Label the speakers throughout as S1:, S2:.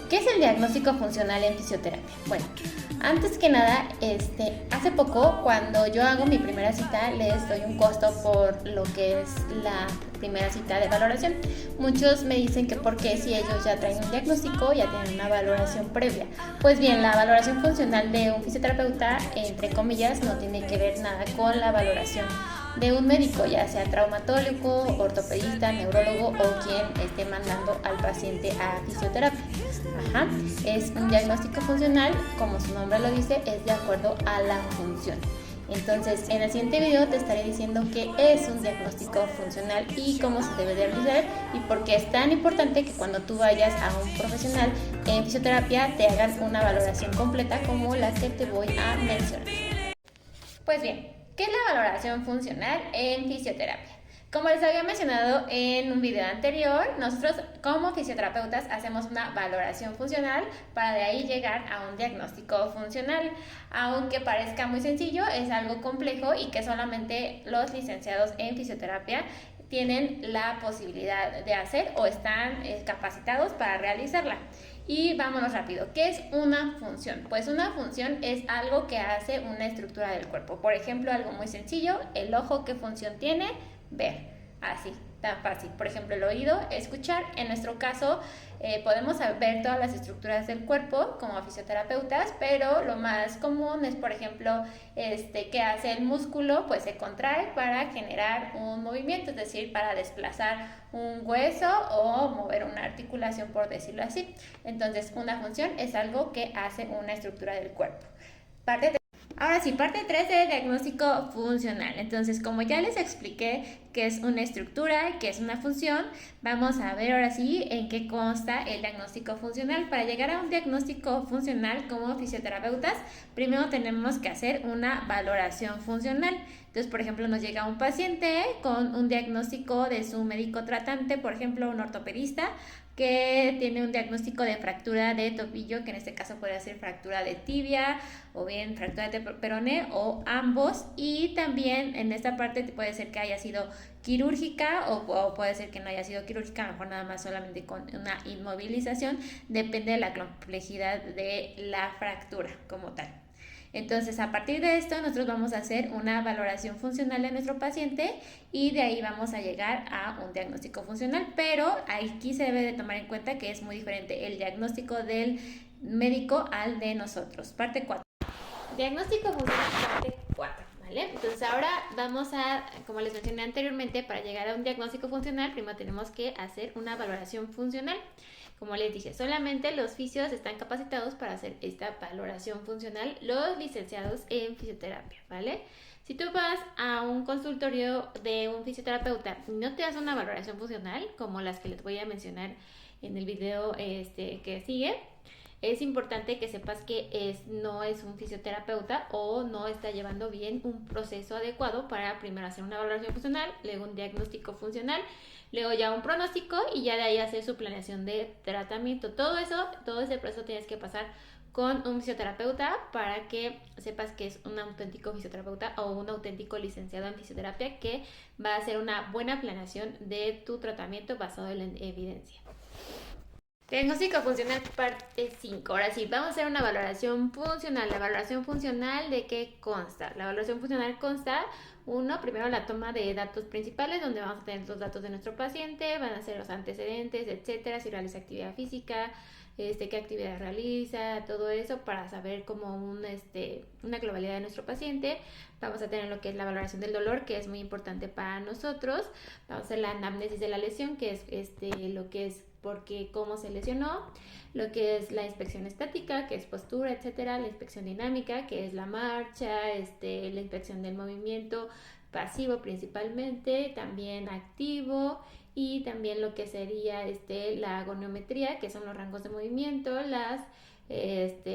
S1: ¿Qué es el diagnóstico funcional en fisioterapia? Bueno, antes que nada, hace poco cuando yo hago mi primera cita les doy un costo por lo que es la primera cita de valoración. Muchos me dicen que porque si ellos ya traen un diagnóstico, ya tienen una valoración previa. Pues bien, la valoración funcional de un fisioterapeuta, entre comillas, no tiene que ver nada con la valoración de un médico, ya sea traumatólogo, ortopedista, neurólogo o quien esté mandando al paciente a fisioterapia. Ajá. Es un diagnóstico funcional, como su nombre lo dice, es de acuerdo a la función. Entonces, en el siguiente video te estaré diciendo qué es un diagnóstico funcional y cómo se debe de realizar y por qué es tan importante que cuando tú vayas a un profesional en fisioterapia te hagan una valoración completa como la que te voy a mencionar. Pues bien, ¿qué es la valoración funcional en fisioterapia? Como les había mencionado en un video anterior, nosotros como fisioterapeutas hacemos una valoración funcional para de ahí llegar a un diagnóstico funcional. Aunque parezca muy sencillo, es algo complejo y que solamente los licenciados en fisioterapia tienen la posibilidad de hacer o están capacitados para realizarla. Y vámonos rápido. ¿Qué es una función? Pues una función es algo que hace una estructura del cuerpo. Por ejemplo, algo muy sencillo, el ojo, ¿qué función tiene? Ver. Así, tan fácil. Por ejemplo, el oído, escuchar. En nuestro caso, podemos ver todas las estructuras del cuerpo como fisioterapeutas, pero lo más común es, por ejemplo, ¿qué hace el músculo? Pues se contrae para generar un movimiento, es decir, para desplazar un hueso o mover una articulación, por decirlo así. Entonces, una función es algo que hace una estructura del cuerpo. Ahora sí, parte 3 de diagnóstico funcional. Entonces, como ya les expliqué qué es una estructura y qué es una función, vamos a ver ahora sí en qué consta el diagnóstico funcional. Para llegar a un diagnóstico funcional como fisioterapeutas, primero tenemos que hacer una valoración funcional. Entonces, por ejemplo, nos llega un paciente con un diagnóstico de su médico tratante, por ejemplo, un ortopedista, que tiene un diagnóstico de fractura de tobillo, que en este caso podría ser fractura de tibia o bien fractura de peroné o ambos, y también en esta parte puede ser que haya sido quirúrgica o puede ser que no haya sido quirúrgica, a lo mejor nada más solamente con una inmovilización, depende de la complejidad de la fractura como tal. Entonces, a partir de esto, nosotros vamos a hacer una valoración funcional de nuestro paciente y de ahí vamos a llegar a un diagnóstico funcional, pero aquí se debe de tomar en cuenta que es muy diferente el diagnóstico del médico al de nosotros. Parte 4. Diagnóstico funcional, parte 4. ¿Vale? Entonces ahora vamos a, como les mencioné anteriormente, para llegar a un diagnóstico funcional, primero tenemos que hacer una valoración funcional. Como les dije, solamente los fisios están capacitados para hacer esta valoración funcional, los licenciados en fisioterapia, ¿vale? Si tú vas a un consultorio de un fisioterapeuta y no te hace una valoración funcional, como las que les voy a mencionar en el video que sigue, es importante que sepas que no es un fisioterapeuta o no está llevando bien un proceso adecuado para primero hacer una valoración funcional, luego un diagnóstico funcional, luego ya un pronóstico y ya de ahí hacer su planeación de tratamiento. Todo ese proceso tienes que pasar con un fisioterapeuta para que sepas que es un auténtico fisioterapeuta o un auténtico licenciado en fisioterapia que va a hacer una buena planeación de tu tratamiento basado en la evidencia. Diagnóstico funcional parte 5. Ahora sí, vamos a hacer una valoración funcional. La valoración funcional, ¿de qué consta? La valoración funcional consta, primero la toma de datos principales, donde vamos a tener los datos de nuestro paciente, van a ser los antecedentes, etcétera, si realiza actividad física, qué actividad realiza, todo eso para saber como una globalidad de nuestro paciente. Vamos a tener lo que es la valoración del dolor, que es muy importante para nosotros. Vamos a hacer la anamnesis de la lesión, que es lo que es porque cómo se lesionó, lo que es la inspección estática, que es postura, etcétera, la inspección dinámica, que es la marcha, la inspección del movimiento pasivo principalmente, también activo, y también lo que sería la goniometría, que son los rangos de movimiento, las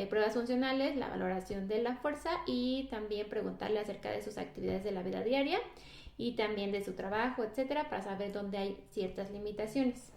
S1: pruebas funcionales, la valoración de la fuerza y también preguntarle acerca de sus actividades de la vida diaria y también de su trabajo, etcétera, para saber dónde hay ciertas limitaciones.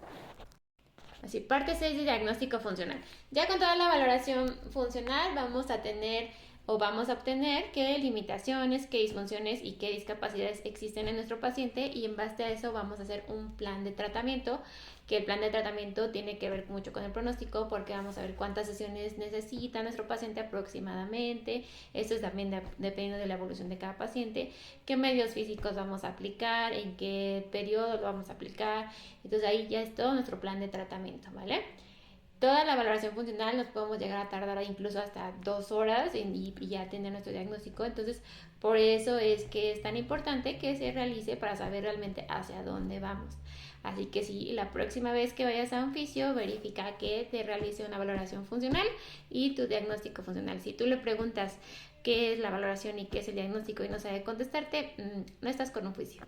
S1: Así, parte 6 de diagnóstico funcional. Ya con toda la valoración funcional vamos a tener o vamos a obtener qué limitaciones, qué disfunciones y qué discapacidades existen en nuestro paciente, y en base a eso vamos a hacer un plan de tratamiento, que el plan de tratamiento tiene que ver mucho con el pronóstico, porque vamos a ver cuántas sesiones necesita nuestro paciente aproximadamente. Esto es también dependiendo de la evolución de cada paciente, qué medios físicos vamos a aplicar, en qué periodo lo vamos a aplicar. Entonces ahí ya es todo nuestro plan de tratamiento, ¿vale? Toda la valoración funcional nos podemos llegar a tardar incluso hasta 2 horas y ya tener nuestro diagnóstico. Entonces, por eso es que es tan importante que se realice para saber realmente hacia dónde vamos. Así que si la próxima vez que vayas a un fisio, verifica que te realice una valoración funcional y tu diagnóstico funcional. Si tú le preguntas qué es la valoración y qué es el diagnóstico y no sabe contestarte, no estás con un fisio.